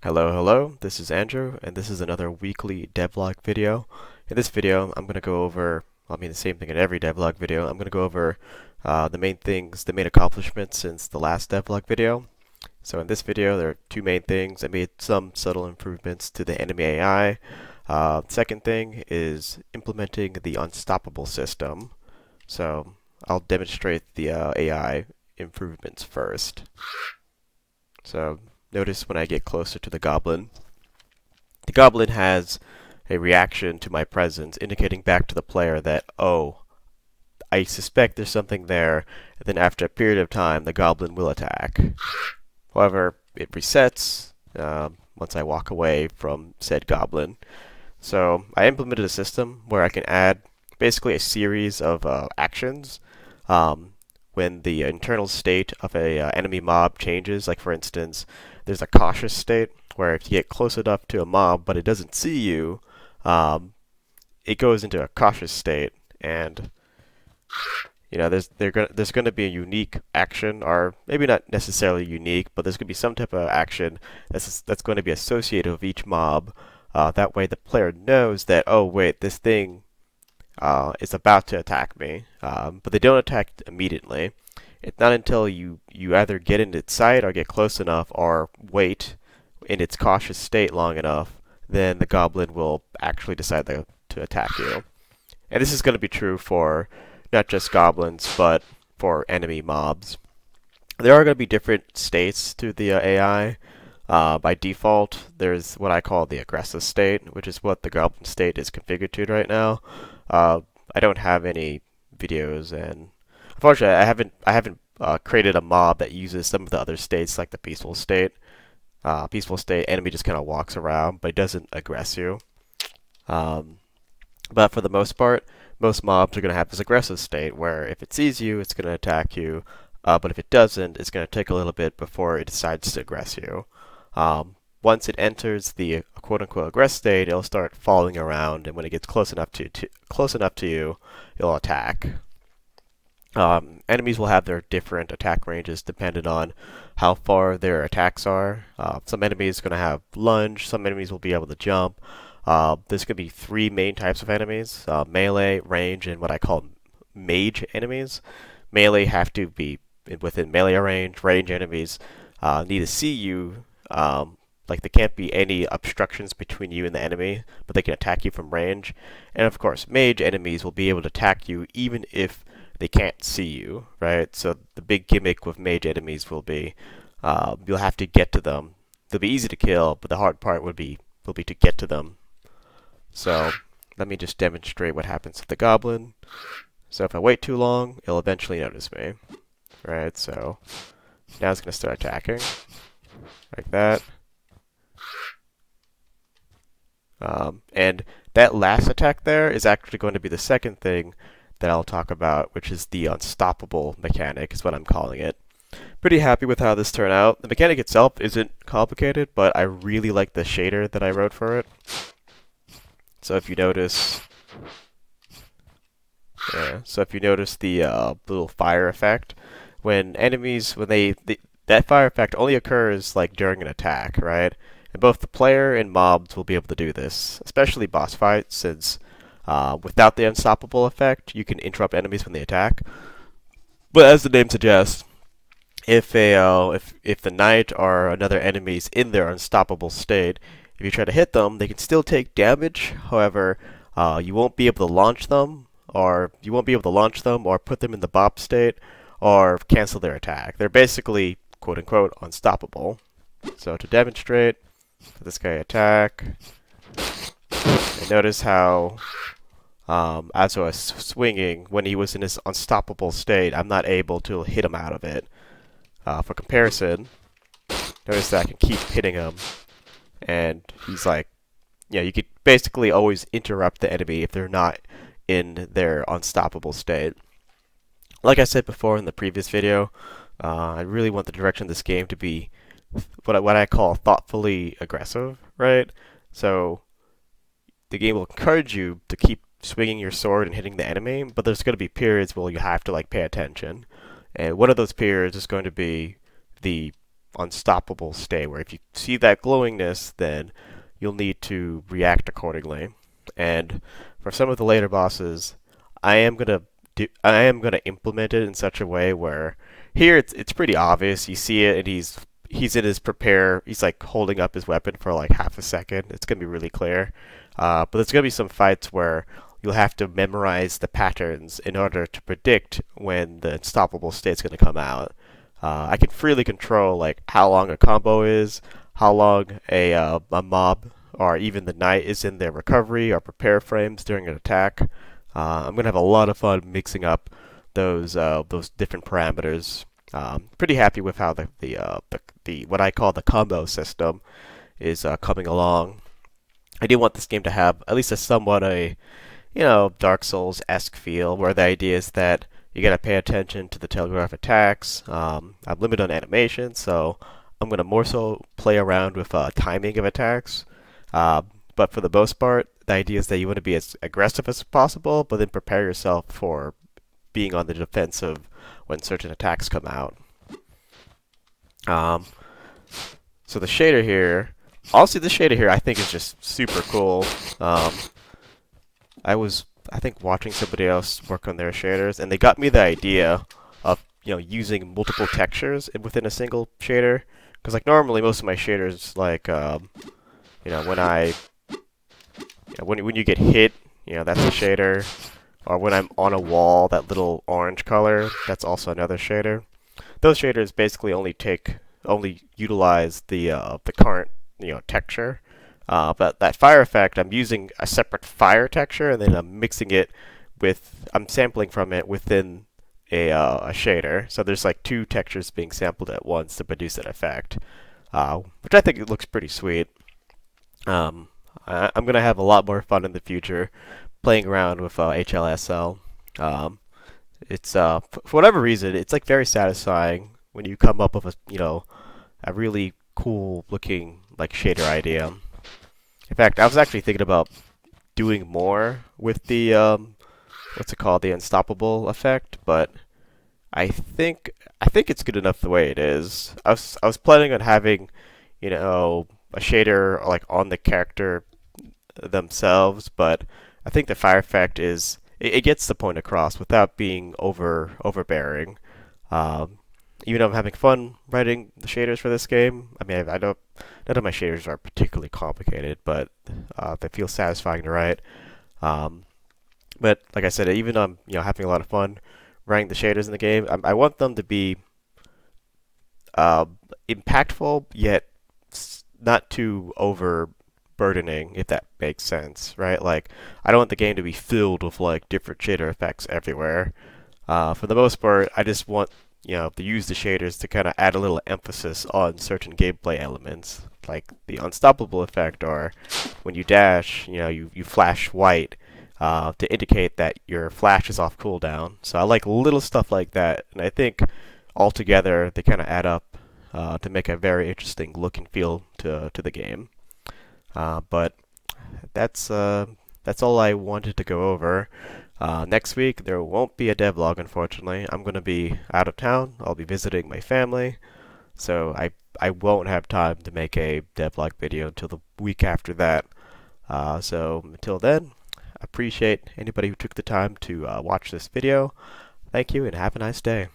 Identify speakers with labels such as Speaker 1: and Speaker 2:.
Speaker 1: Hello, this is Andrew, and this is another weekly devlog video. In this video, I'm going to go over, the same thing in every devlog video, I'm going to go over the main things, the main accomplishments since the last devlog video. So in this video, there are two main things. I made some subtle improvements to the enemy AI. Second thing is implementing the unstoppable system. So I'll demonstrate the AI improvements first. So notice when I get closer to the goblin has a reaction to my presence, indicating back to the player that, oh, I suspect there's something there, and then after a period of time, the goblin will attack. However, it resets once I walk away from said goblin. So I implemented a system where I can add basically a series of actions when the internal state of a enemy mob changes. Like for instance, there's a cautious state where if you get close enough to a mob but it doesn't see you, it goes into a cautious state, and there's going to be a unique action, or maybe not necessarily unique, but there's going to be some type of action that's going to be associated with each mob. That way the player knows that, oh wait, this thing is about to attack me, but they don't attack immediately. It's not until you either get in its sight or get close enough or wait in its cautious state long enough, then the goblin will actually decide to attack you. And this is going to be true for not just goblins, but for enemy mobs. There are going to be different states to the AI. By default, there's what I call the aggressive state, which is what the goblin state is configured to right now. I don't have any videos, and unfortunately, I haven't created a mob that uses some of the other states, like the peaceful state. Peaceful state, enemy just kind of walks around, but it doesn't aggress you. But for the most part, most mobs are going to have this aggressive state, where if it sees you, it's going to attack you. But if it doesn't, it's going to take a little bit before it decides to aggress you. Once it enters the quote-unquote aggress state, it'll start following around, and when it gets close enough to you, it'll attack. Enemies will have their different attack ranges depending on how far their attacks are. Some enemies are going to have lunge, some enemies will be able to jump. There's going to be three main types of enemies, melee, range, and what I call mage enemies. Melee have to be within melee range. Range enemies need to see you. Like there can't be any obstructions between you and the enemy, but they can attack you from range. And of course, mage enemies will be able to attack you even if they can't see you, right? So the big gimmick with mage enemies will be you'll have to get to them. They'll be easy to kill, but the hard part will be to get to them. So let me just demonstrate what happens to the goblin. So if I wait too long, it'll eventually notice me, right? So now it's going to start attacking, like that. And that last attack there is actually going to be the second thing that I'll talk about, which is the unstoppable mechanic, is what I'm calling it. Pretty happy with how this turned out. The mechanic itself isn't complicated, but I really like the shader that I wrote for it. So if you notice, the little fire effect, when enemies, that fire effect only occurs like during an attack, right? And both the player and mobs will be able to do this, especially boss fights, since without the unstoppable effect, you can interrupt enemies when they attack. But as the name suggests, if the knight or another enemy is in their unstoppable state, if you try to hit them, they can still take damage. However, you won't be able to launch them, or put them in the bop state, or cancel their attack. They're basically quote unquote unstoppable. So to demonstrate, this guy attack, and notice how as I was swinging, when he was in his unstoppable state, I'm not able to hit him out of it. For comparison, notice that I can keep hitting him, and he's like, you could basically always interrupt the enemy if they're not in their unstoppable state. Like I said before in the previous video, I really want the direction of this game to be what I call thoughtfully aggressive, right? So the game will encourage you to keep swinging your sword and hitting the enemy, but there's going to be periods where you have to pay attention. And one of those periods is going to be the unstoppable state, where if you see that glowingness, then you'll need to react accordingly. And for some of the later bosses, I am gonna implement it in such a way where here it's pretty obvious. You see it, and he's in his prepare. He's like holding up his weapon for like half a second. It's gonna be really clear. But there's gonna be some fights where you'll have to memorize the patterns in order to predict when the unstoppable state's gonna come out. I can freely control like how long a combo is, how long a mob or even the knight is in their recovery or prepare frames during an attack. I'm gonna have a lot of fun mixing up those different parameters. Pretty happy with how the what I call the combo system is coming along. I do want this game to have at least a somewhat Dark Souls-esque feel, where the idea is that you gotta pay attention to the telegraph attacks. I'm limited on animation, so I'm gonna more so play around with timing of attacks. Uh, but for the most part, the idea is that you want to be as aggressive as possible, but then prepare yourself for being on the defensive when certain attacks come out. Um, so the shader here, honestly, the shader here I think is just super cool. Um, I think watching somebody else work on their shaders, and they got me the idea of using multiple textures within a single shader. Because like normally most of my shaders like when when you get hit, that's a shader. Or when I'm on a wall, that little orange color, that's also another shader. Those shaders basically only utilize the current texture. But that fire effect, I'm using a separate fire texture, and then I'm sampling from it within a shader. So there's like two textures being sampled at once to produce that effect, which I think it looks pretty sweet. I'm gonna have a lot more fun in the future playing around with HLSL. It's for whatever reason, it's like very satisfying when you come up with a really cool looking like shader idea. In fact, I was actually thinking about doing more with the what's it called, the unstoppable effect, but I think it's good enough the way it is. I was planning on having a shader like on the character themselves, but I think the fire effect it gets the point across without being overbearing. Um, Even though I'm having fun writing the shaders for this game, I mean, I don't none of my shaders are particularly complicated, but they feel satisfying to write. Um, but like I said, even though I'm having a lot of fun writing the shaders in the game, I want them to be uh, impactful yet not too overburdening, if that makes sense, right? Like, I don't want the game to be filled with like different shader effects everywhere. For the most part, I just want to use the shaders to kind of add a little emphasis on certain gameplay elements, like the unstoppable effect, or when you dash, you flash white to indicate that your flash is off cooldown. So I like little stuff like that, and I think altogether they kind of add up to make a very interesting look and feel to the game. But that's all I wanted to go over. Next week there won't be a devlog, unfortunately. I'm gonna be out of town. I'll be visiting my family, so I won't have time to make a devlog video until the week after that. So until then, I appreciate anybody who took the time to watch this video. Thank you and have a nice day.